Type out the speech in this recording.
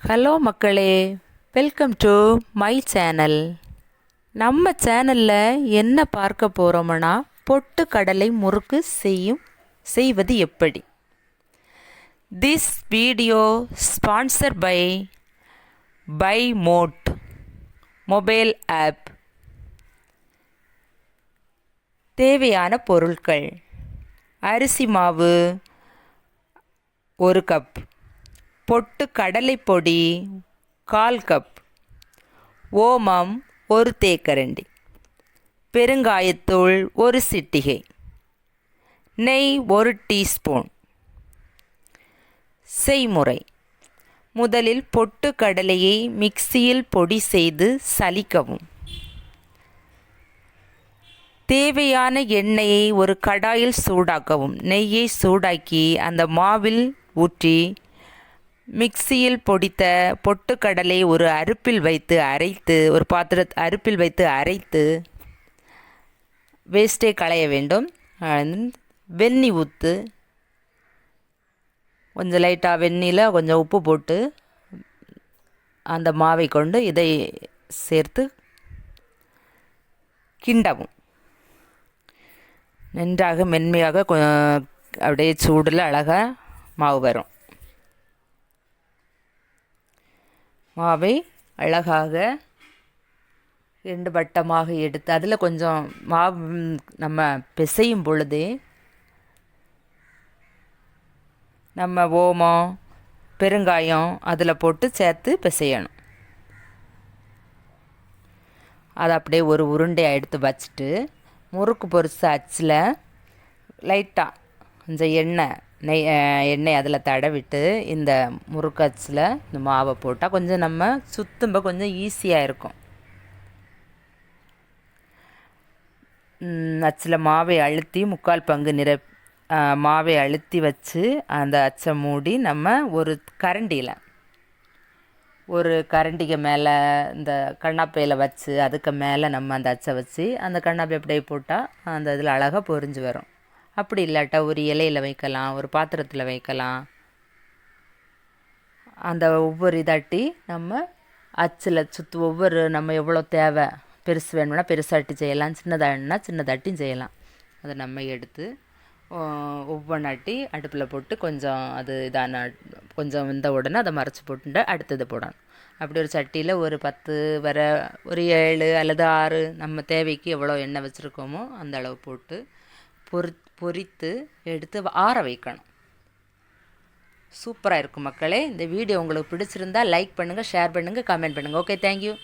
Hello மக்களே, welcome to my channel. நம்ம சேனலில் என்ன பார்க்க போகிறோம்னா, பொட்டுக்கடலை முறுக்கு செய்வது எப்படி. This video sponsor by Mod mobile app. தேவையான பொருட்கள்: அரிசி மாவு 1 கப், பொட்டு கடலை பொடி 1/4 கப், ஓமம் 1 தேக்கரண்டி, பெருங்காயத்தூள் 1 சிட்டிகை, நெய் 1 டீஸ்பூன். செய்முறை: முதலில் பொட்டு கடலையை மிக்சியில் பொடி செய்து சலிக்கவும். தேவையான எண்ணெயை ஒரு கடாயில் சூடாக்கவும். நெய்யை சூடாக்கி அந்த மாவில் ஊற்றி மிக்சியில் பொடித்த பொட்டுக்கடலை ஒரு அரிப்பில் வைத்து அரைத்து வேஸ்ட்டை களைய வேண்டும். வெந்நீர் ஊற்று, கொஞ்சம் லைட்டாக வெந்நீரில் கொஞ்சம் உப்பு போட்டு அந்த மாவை கொண்டு இதை சேர்த்து கிண்டவும். நன்றாக மென்மையாக அப்படியே சூடில் அழகாக மாவு வரும். மாவை அழகாக 2 வட்டமாக எடுத்து அதில் கொஞ்சம் மாவு நம்ம பிசையும் பொழுதே நம்ம ஓமம் பெருங்காயம் அதில் போட்டு சேர்த்து பிசையணும். அதை அப்படியே ஒரு உருண்டையாக எடுத்து வச்சுட்டு முறுக்கு பொரிச்ச அச்சில் லைட்டாக கொஞ்சம் எண்ணெய் அதில் தடவிட்டு இந்த முறுக்கு அச்சில் இந்த மாவை போட்டால் கொஞ்சம் நம்ம சுத்தும்ப கொஞ்சம் ஈஸியாக இருக்கும். அச்சில் மாவை அழுத்தி 3/4 பங்கு மாவை அழுத்தி வச்சு அந்த அச்சை மூடி நம்ம ஒரு கரண்டிக்கு மேலே இந்த கண்ணாப்பையில் வச்சு அதுக்கு மேலே நம்ம அந்த அச்சை வச்சு அந்த கண்ணாப்பை அப்படியே போட்டால் அந்த இதில் அழகாக பொரிஞ்சு வரும். அப்படி இல்லாட்டா ஒரு இலையில் வைக்கலாம், ஒரு பாத்திரத்தில் வைக்கலாம். அந்த ஒவ்வொரு இதாட்டி நம்ம அச்சில் ஒவ்வொரு நம்ம எவ்வளோ தேவை, பெருசு வேணும்னா பெருசாட்டி செய்யலாம், சின்னதாட்டினா சின்னதாட்டியும் செய்யலாம். அதை நம்ம எடுத்து ஒவ்வொன்றாட்டி அடுப்பில் போட்டு கொஞ்சம் அது கொஞ்சம் வெந்த உடனே அதை மறைச்சி போட்டு அடுத்தது போடணும். அப்படி ஒரு சட்டியில் ஒரு 10 ஒரு 7 அல்லது 6 நம்ம தேவைக்கு எவ்வளோ எண்ணெய் வச்சுருக்கோமோ அந்த அளவு போட்டு பொரித்து எடுத்து ஆற வைக்கணும். சூப்பராக இருக்கும் மக்களே. இந்த வீடியோ உங்களுக்கு பிடிச்சிருந்தால் லைக் பண்ணுங்கள், ஷேர் பண்ணுங்கள், கமெண்ட் பண்ணுங்கள். Okay, thank you.